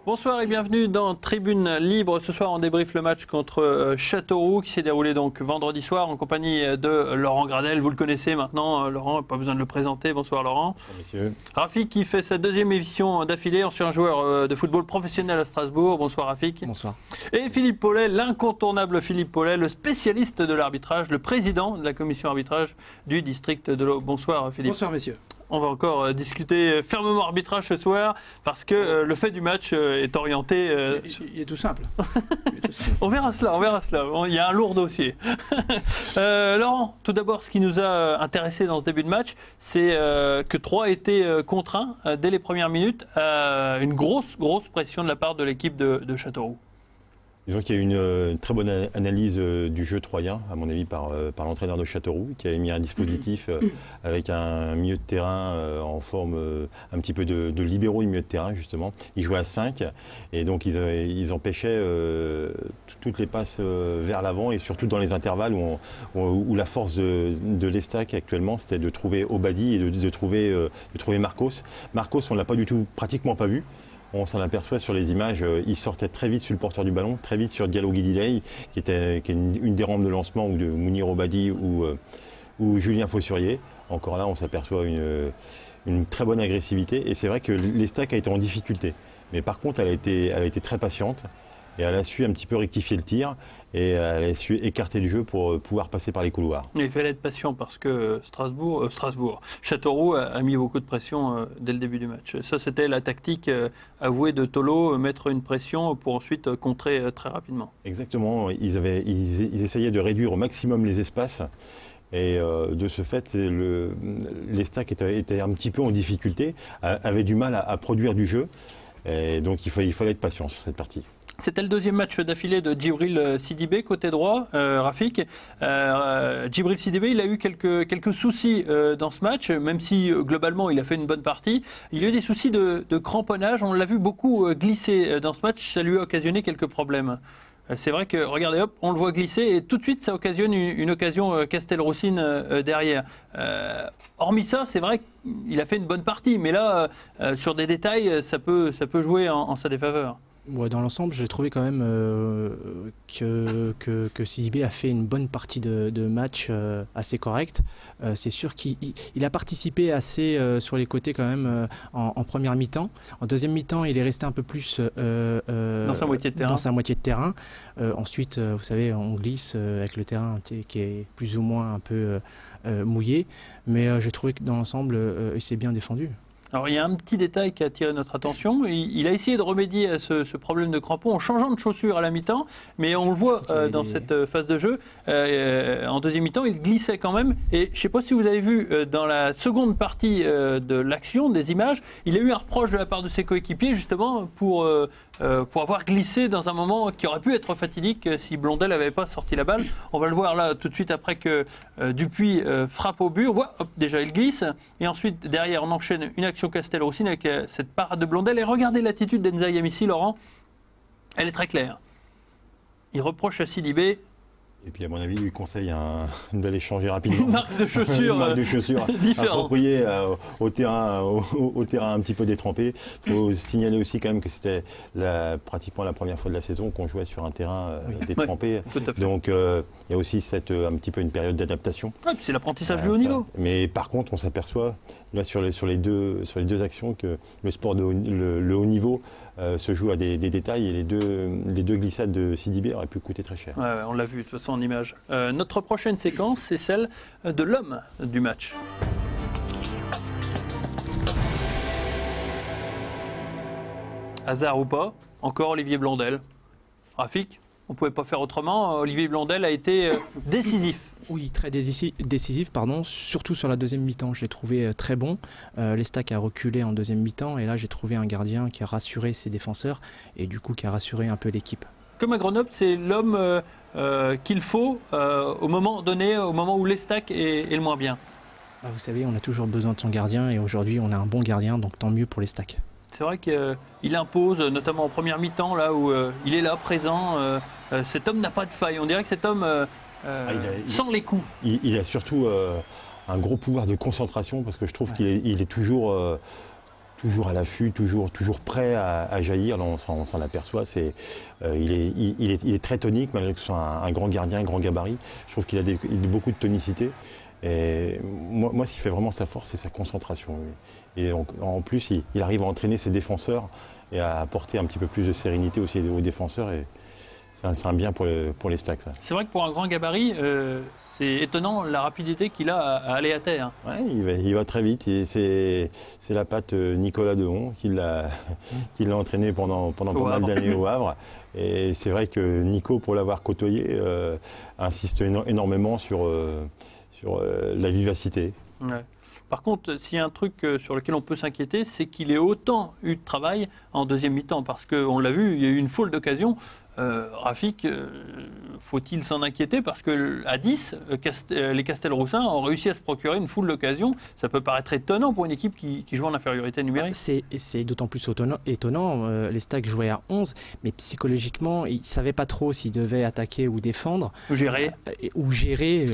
Bonsoir et bienvenue dans Tribune Libre. Ce soir, on débriefe le match contre Châteauroux qui s'est déroulé donc vendredi soir en compagnie de Laurent Gradel. Vous le connaissez maintenant, Laurent, pas besoin de le présenter. Bonsoir Laurent. Bonsoir messieurs. Rafik qui fait sa deuxième émission d'affilée, ancien joueur de football professionnel à Strasbourg. Bonsoir Rafik. Bonsoir. Et Philippe Paulet, l'incontournable Philippe Paulet, le spécialiste de l'arbitrage, le président de la commission arbitrage du district de l'Aube. Bonsoir Philippe. Bonsoir messieurs. On va encore discuter fermement arbitrage ce soir parce que le fait du match est orienté. Il est tout simple. On verra cela, on verra cela. Il y a un lourd dossier. Laurent, tout d'abord, ce qui nous a intéressé dans ce début de match, c'est que Troyes a été contraint dès les premières minutes à une grosse pression de la part de l'équipe de Châteauroux. Disons qu'il y a eu une très bonne analyse du jeu troyen, à mon avis, par l'entraîneur de Châteauroux, qui avait mis un dispositif avec un milieu de terrain en forme un petit peu de libéraux du milieu de terrain, justement. Ils jouaient à 5 et donc ils empêchaient toutes les passes vers l'avant et surtout dans les intervalles où la force de l'Estac actuellement, c'était de trouver Obadi et de trouver Marcos. Marcos, on ne l'a pas du tout, pratiquement pas vu. On s'en aperçoit sur les images, il sortait très vite sur le porteur du ballon, très vite sur Diallo Guidilei, qui est une des rampes de lancement, ou de Mounir Obadi ou Julien Fossurier. Encore là, on s'aperçoit une très bonne agressivité. Et c'est vrai que l'Estac a été en difficulté. Mais par contre, elle a été très patiente. Et elle a su un petit peu rectifier le tir et elle a su écarter le jeu pour pouvoir passer par les couloirs. Il fallait être patient parce que Châteauroux a mis beaucoup de pression dès le début du match. Ça, c'était la tactique avouée de Tolo, mettre une pression pour ensuite contrer très rapidement. Exactement. Ils essayaient de réduire au maximum les espaces. Et de ce fait, l'Estac était un petit peu en difficulté, avait du mal à produire du jeu. Et donc il fallait être patient sur cette partie. C'était le deuxième match d'affilée de Djibril Sidibé, côté droit, Rafik. Djibril Sidibé, il a eu quelques soucis dans ce match, même si globalement il a fait une bonne partie. Il y a eu des soucis de cramponnage, on l'a vu beaucoup glisser dans ce match, ça lui a occasionné quelques problèmes. C'est vrai que, regardez, hop, on le voit glisser et tout de suite ça occasionne une occasion Castelroussine derrière. Hormis ça, c'est vrai qu'il a fait une bonne partie, mais là, sur des détails, ça peut jouer en sa défaveur. Ouais, dans l'ensemble, j'ai trouvé quand même que Sidibé a fait une bonne partie de match assez correcte. C'est sûr qu'il a participé assez sur les côtés quand même en première mi-temps. En deuxième mi-temps, il est resté un peu plus dans sa moitié de terrain. Ensuite, vous savez, on glisse avec le terrain qui est plus ou moins un peu mouillé. Mais j'ai trouvé que dans l'ensemble, il s'est bien défendu. Alors il y a un petit détail qui a attiré notre attention. Il a essayé de remédier à ce problème de crampons en changeant de chaussures à la mi-temps, mais on le voit dans cette phase de jeu. En deuxième mi-temps, il glissait quand même. Et je ne sais pas si vous avez vu dans la seconde partie de l'action, des images, il a eu un reproche de la part de ses coéquipiers justement pour avoir glissé dans un moment qui aurait pu être fatidique si Blondel n'avait pas sorti la balle. On va le voir là tout de suite après que Dupuis frappe au but. On voit, hop, déjà il glisse. Et ensuite, derrière, on enchaîne une action Castelroussine avec cette parade de Blondel. Et regardez l'attitude d'Enza Yamissi, Laurent. Elle est très claire. Il reproche à Sidibé. Et puis, à mon avis, il lui conseille d'aller changer rapidement. Une marque de chaussures, appropriée au terrain un petit peu détrempé. Il faut signaler aussi quand même que c'était pratiquement la première fois de la saison qu'on jouait sur un terrain détrempé. Oui, donc, il y a aussi un petit peu une période d'adaptation. Ah, c'est l'apprentissage du haut niveau. Mais par contre, on s'aperçoit là sur les deux actions que le sport le haut niveau se joue à des détails et les deux glissades de Sidibé auraient pu coûter très cher. Ouais, on l'a vu de toute façon en image. Notre prochaine séquence, c'est celle de l'homme du match. Hasard ou pas, encore Olivier Blondel. Rafik, on ne pouvait pas faire autrement. Olivier Blondel a été décisif. Oui, très décisif, surtout sur la deuxième mi-temps. Je l'ai trouvé très bon. L'Estac a reculé en deuxième mi-temps et là j'ai trouvé un gardien qui a rassuré ses défenseurs et du coup qui a rassuré un peu l'équipe. Comme à Grenoble, c'est l'homme qu'il faut au moment donné, au moment où l'Estac est le moins bien. Vous savez, on a toujours besoin de son gardien et aujourd'hui on a un bon gardien, donc tant mieux pour l'Estac. C'est vrai qu'il impose, notamment en première mi-temps, là où il est là, présent. Cet homme n'a pas de faille. On dirait que cet homme sent les coups. Il a surtout un gros pouvoir de concentration parce que je trouve qu'il est toujours toujours à l'affût, toujours prêt à jaillir. Là, on s'en aperçoit. Il est très tonique, malgré que ce soit un grand gardien, un grand gabarit. Je trouve qu'il a beaucoup de tonicité. Et moi, ce qui fait vraiment sa force, c'est sa concentration. Et en plus, il arrive à entraîner ses défenseurs et à apporter un petit peu plus de sérénité aussi aux défenseurs. Et c'est un bien pour les Stacks. C'est vrai que pour un grand gabarit, c'est étonnant la rapidité qu'il a à aller à terre. Ouais, il va très vite. C'est la patte Nicolas Dehon qui l'a entraîné pendant pas mal d'années au Havre. Et c'est vrai que Nico, pour l'avoir côtoyé, insiste énormément sur la vivacité. Ouais. Par contre, s'il y a un truc sur lequel on peut s'inquiéter, c'est qu'il ait autant eu de travail en deuxième mi-temps. Parce qu'on l'a vu, il y a eu une foule d'occasions. Rafik, faut-il s'en inquiéter? Parce qu'à 10, les Castelroussins ont réussi à se procurer une foule d'occasions. Ça peut paraître étonnant pour une équipe qui joue en infériorité numérique. C'est d'autant plus étonnant. Les Stacks jouaient à 11, mais psychologiquement, ils ne savaient pas trop s'ils devaient attaquer ou défendre. Ou gérer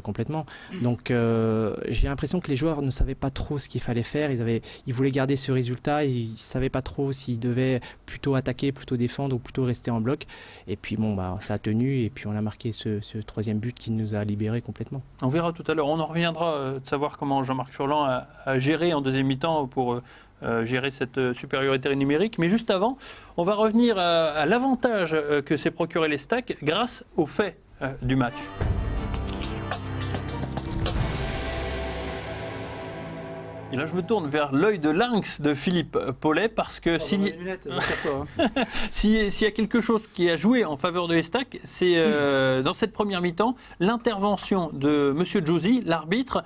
complètement. Donc j'ai l'impression que les joueurs ne savaient pas trop ce qu'il fallait faire. Ils voulaient garder ce résultat. Ils ne savaient pas trop s'ils devaient plutôt attaquer, plutôt défendre ou plutôt rester en bloc. Et puis bon, ça a tenu et puis on a marqué ce troisième but qui nous a libérés complètement. On verra tout à l'heure. On en reviendra de savoir comment Jean-Marc Furlan a géré en deuxième mi-temps pour gérer cette supériorité numérique. Mais juste avant, on va revenir à l'avantage que s'est procuré les Stacks grâce aux faits du match. Et là, je me tourne vers l'œil de lynx de Philippe Paulet parce que s'il y a quelque chose qui a joué en faveur de Stacks, c'est dans cette première mi-temps l'intervention de M. Giusy, l'arbitre,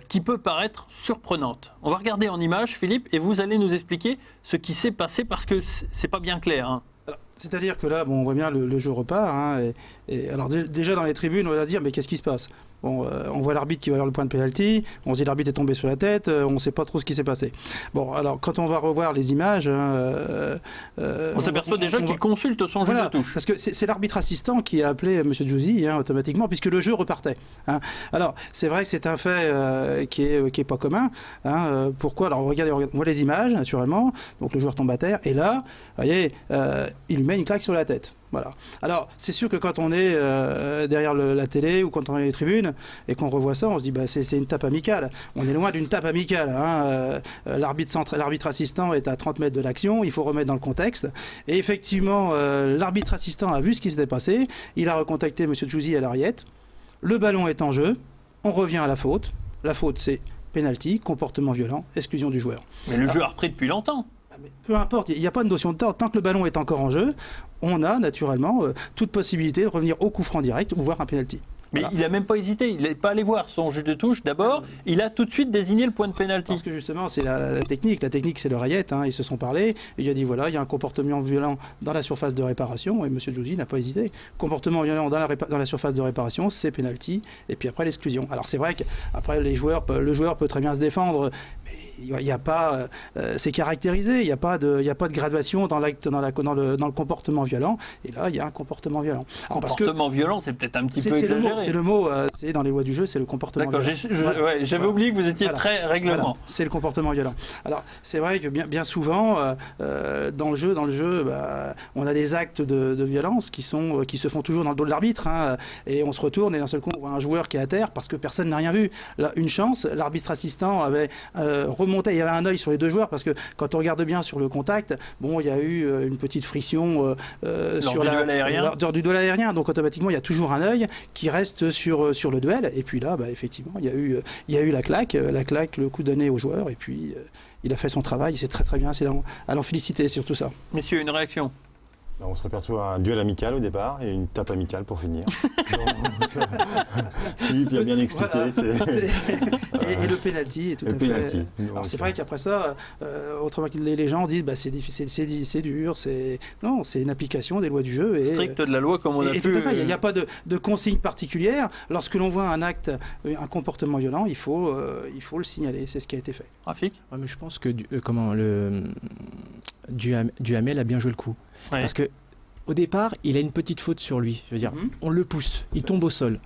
qui peut paraître surprenante. On va regarder en image, Philippe, et vous allez nous expliquer ce qui s'est passé parce que c'est pas bien clair. Hein. C'est-à-dire que là, on voit bien le jeu repart. Hein, et alors déjà dans les tribunes, on va se dire mais qu'est-ce qui se passe? Bon, on voit l'arbitre qui va vers le point de pénalty, on se dit l'arbitre est tombé sur la tête, on ne sait pas trop ce qui s'est passé. Bon, alors quand on va revoir les images... on s'aperçoit déjà qu'il consulte son jeu de touche. Parce que c'est l'arbitre assistant qui a appelé M. Giusy automatiquement, puisque le jeu repartait. Hein. Alors, c'est vrai que c'est un fait qui est pas commun. Hein. Pourquoi? Alors, regardez, on voit les images, naturellement, donc le joueur tombe à terre, et là, vous voyez, il met une claque sur la tête. Voilà. Alors, c'est sûr que quand on est derrière la télé ou quand on est dans les tribunes et qu'on revoit ça, on se dit bah, c'est une tape amicale. On est loin d'une tape amicale. Hein. L'arbitre assistant est à 30 mètres de l'action, il faut remettre dans le contexte. Et effectivement, l'arbitre assistant a vu ce qui s'était passé, il a recontacté M. Giusy à l'oreillette. Le ballon est en jeu, on revient à la faute. La faute, c'est pénalty, comportement violent, exclusion du joueur. Mais le jeu a repris depuis longtemps. Mais peu importe, il n'y a pas de notion de temps. Tant que le ballon est encore en jeu, on a naturellement toute possibilité de revenir au coup franc direct ou voir un pénalty. Mais voilà. Il n'a même pas hésité, il n'est pas allé voir son jeu de touche d'abord, il a tout de suite désigné le point de pénalty. Parce que justement, c'est la technique c'est l'oreillette, hein, ils se sont parlé, il a dit voilà, il y a un comportement violent dans la surface de réparation, et M. Giusy n'a pas hésité. Comportement violent dans la surface de réparation, c'est pénalty, et puis après l'exclusion. Alors c'est vrai qu'après le joueur peut très bien se défendre, mais il n'y a pas, c'est caractérisé, il n'y a pas de graduation dans le comportement violent, et là il y a un comportement violent. Alors, comportement violent, c'est peut-être un petit peu exagéré. C'est le mot, c'est dans les lois du jeu, c'est le comportement violent. D'accord, j'avais oublié que vous étiez très règlement. Voilà, c'est le comportement violent. Alors c'est vrai que bien souvent, dans le jeu, on a des actes de violence qui se font toujours dans le dos de l'arbitre, hein, et on se retourne et d'un seul coup on voit un joueur qui est à terre parce que personne n'a rien vu. Là, une chance, l'arbitre assistant avait remonté, il y avait un œil sur les deux joueurs parce que quand on regarde bien sur le contact, bon, il y a eu une petite friction lors du duel aérien, donc automatiquement il y a toujours un œil qui reste sur le duel, et puis là effectivement il y a eu la claque, le coup donné au joueur, et puis il a fait son travail, c'est très bien, c'est à l'en féliciter sur tout ça. Messieurs, une réaction? On s'aperçoit un duel amical au départ et une tape amicale pour finir. Philippe a bien expliqué. Voilà. Et le pénalty est tout à fait. Alors c'est vrai qu'après ça, autrement les gens disent c'est difficile, c'est dur, non, c'est une application des lois du jeu. Strict de la loi comme on a pu. Tout à fait, il n'y a pas de consigne particulière. Lorsque l'on voit un acte, un comportement violent, il faut le signaler. C'est ce qui a été fait. Rafik? Ouais, mais je pense que Duhamel a bien joué le coup. Ouais. Parce que au départ, il a une petite faute sur lui. Je veux dire, on le pousse, il tombe au sol,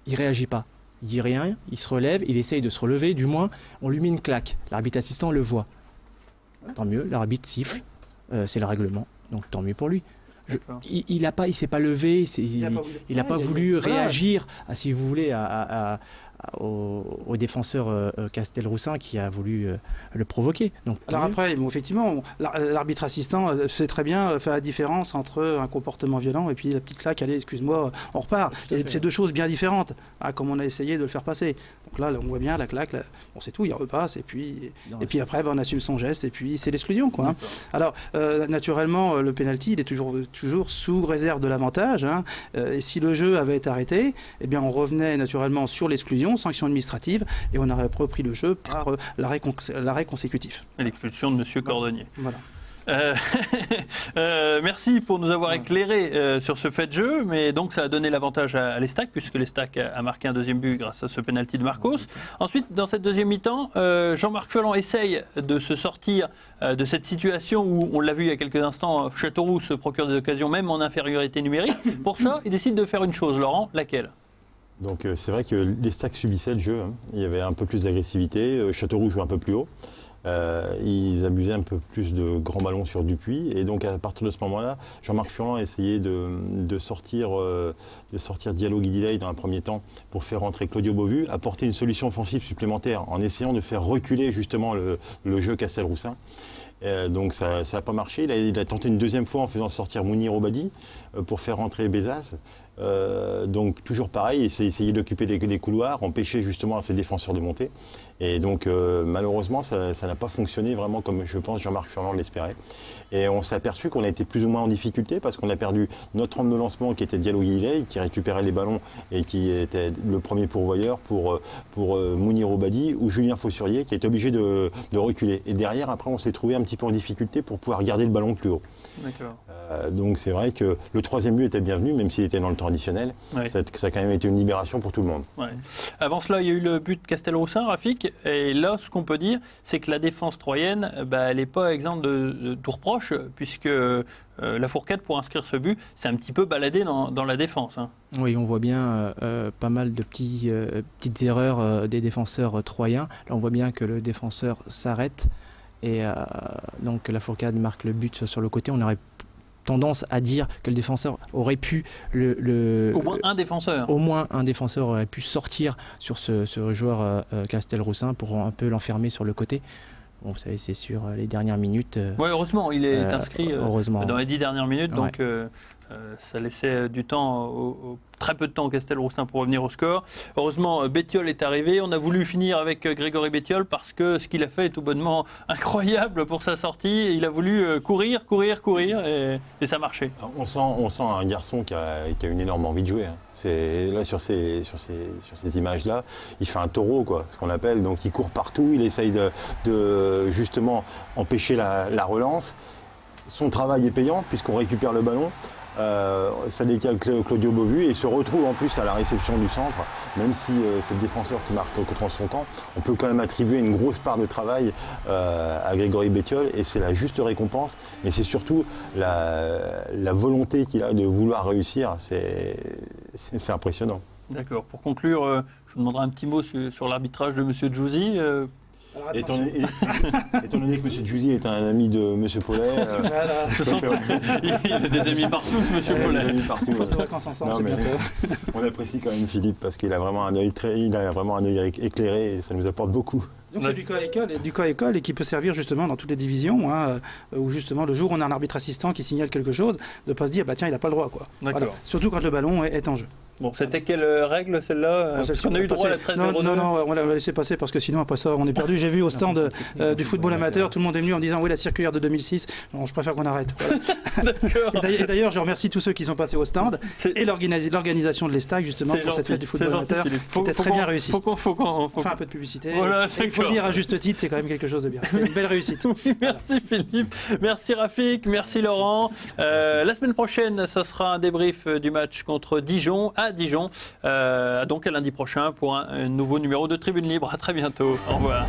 il réagit pas, il dit rien, il se relève, il essaye de se relever, du moins, on lui met une claque. L'arbitre assistant le voit. tant mieux, l'arbitre siffle, c'est le règlement, donc tant mieux pour lui. Il s'est pas levé, il n'a pas voulu réagir, si vous voulez, au défenseur Castelroussin qui a voulu le provoquer. Donc, alors après, effectivement, l'arbitre assistant sait très bien faire la différence entre un comportement violent et puis la petite claque, allez, excuse-moi, on repart. C'est deux choses bien différentes, comme on a essayé de le faire passer. Donc là, on voit bien la claque, on sait tout, il repasse, et puis après, on assume son geste, et puis c'est l'exclusion, quoi. Hein. Alors, naturellement, le penalty, il est toujours sous réserve de l'avantage. Hein. Et si le jeu avait été arrêté, eh bien, on revenait naturellement sur l'exclusion, sanction administrative, et on aurait repris le jeu par l'arrêt consécutif. L'expulsion de M. Cordonnier. Voilà. Merci pour nous avoir éclairé sur ce fait de jeu, mais donc ça a donné l'avantage à l'Estac, puisque l'Estac a marqué un deuxième but grâce à ce penalty de Marcos. Ensuite, dans cette deuxième mi-temps, Jean-Marc Furlan essaye de se sortir de cette situation où, on l'a vu il y a quelques instants, Châteauroux se procure des occasions même en infériorité numérique. Pour ça, il décide de faire une chose, Laurent, laquelle ? Donc c'est vrai que l'Estac subissait le jeu, hein. Il y avait un peu plus d'agressivité, Châteauroux jouait un peu plus haut. Ils abusaient un peu plus de grands ballons sur Dupuis, et donc à partir de ce moment-là, Jean-Marc Furlan a essayé de sortir Diallo Guidilei dans un premier temps pour faire rentrer Claudio Beauvu, apporter une solution offensive supplémentaire en essayant de faire reculer justement le jeu Castelroussin. Donc ça n'a pas marché. Il a tenté une deuxième fois en faisant sortir Mounir Obadi pour faire rentrer Bezas. Donc toujours pareil, essayer d'occuper les couloirs, empêcher justement ses défenseurs de monter. Et donc malheureusement, ça n'a pas fonctionné vraiment comme je pense Jean-Marc Furlan l'espérait. Et on s'est aperçu qu'on a été plus ou moins en difficulté parce qu'on a perdu notre homme de lancement qui était Diallo Guillet, qui récupérait les ballons et qui était le premier pourvoyeur pour Mounir Obadi, ou Julien Faussurier qui était obligé de reculer. Et derrière, après, on s'est trouvé un petit peu en difficulté pour pouvoir garder le ballon plus haut. Donc c'est vrai que le troisième but était bienvenu, même s'il était dans le temps additionnel. Ouais. Ça a quand même été une libération pour tout le monde. Ouais. Avant cela, il y a eu le but de Castelroussin, Rafik. Et là, ce qu'on peut dire, c'est que la défense troyenne, elle n'est pas exempte de tout reproche, puisque la Fourcade, pour inscrire ce but, c'est un petit peu baladé dans la défense. Hein. Oui, on voit bien pas mal de petites erreurs des défenseurs troyens. Là, on voit bien que le défenseur s'arrête. Et donc la Fourcade marque le but sur le côté. On aurait tendance à dire que le défenseur aurait pu au moins un défenseur. Au moins un défenseur aurait pu sortir sur ce joueur Castelroussin pour un peu l'enfermer sur le côté. Bon, vous savez, c'est sur les dernières minutes. Oui, heureusement, il est inscrit dans les 10 dernières minutes, donc ça laissait du temps, très peu de temps au Castelroussin pour revenir au score. Heureusement, Bettiol est arrivé. On a voulu finir avec Grégory Bettiol parce que ce qu'il a fait est tout bonnement incroyable pour sa sortie. Il a voulu courir et ça marchait. On sent un garçon qui a une énorme envie de jouer. Hein. Là, sur ces images-là, il fait un taureau, quoi, ce qu'on appelle. Donc il court partout, il essaye de justement empêcher la relance. Son travail est payant puisqu'on récupère le ballon. Ça décale Claudio Beauvu et se retrouve en plus à la réception du centre, même si c'est le défenseur qui marque contre son camp, on peut quand même attribuer une grosse part de travail à Grégory Bettiol et c'est la juste récompense, mais c'est surtout la volonté qu'il a de vouloir réussir, c'est impressionnant. D'accord, pour conclure, je vous demanderai un petit mot sur l'arbitrage de M. Djouzi. Étant donné que M. Djouzi est un ami de M. Paulet, il a des amis partout, M. Paulet. On apprécie quand même Philippe parce qu'il a vraiment un œil éclairé et ça nous apporte beaucoup. Donc c'est du cas école et qui peut servir justement dans toutes les divisions, hein, où justement le jour où on a un arbitre assistant qui signale quelque chose, de ne pas se dire tiens il n'a pas le droit, quoi. Voilà. Surtout quand le ballon est en jeu. Bon, c'était quelle règle celle-là? On a eu droit à la 13-02. Non, on l'a laissé passer parce que sinon après ça on est perdu. J'ai vu au stand du football amateur, tout le monde est venu en disant oui la circulaire de 2006. Non, je préfère qu'on arrête. Voilà. Et d'ailleurs je remercie tous ceux qui sont passés au stand et l'organisation de l'Estac justement pour cette fête du football amateur qui était très bien réussie. Faut faire un peu de publicité. Voilà, il faut le dire à juste titre, c'est quand même quelque chose de bien. C'était une belle réussite. Oui, merci Philippe, merci Rafik, merci Laurent. La semaine prochaine, ça sera un débrief du match contre Dijon à Dijon. Donc à lundi prochain pour un nouveau numéro de Tribune Libre. À très bientôt. Au revoir.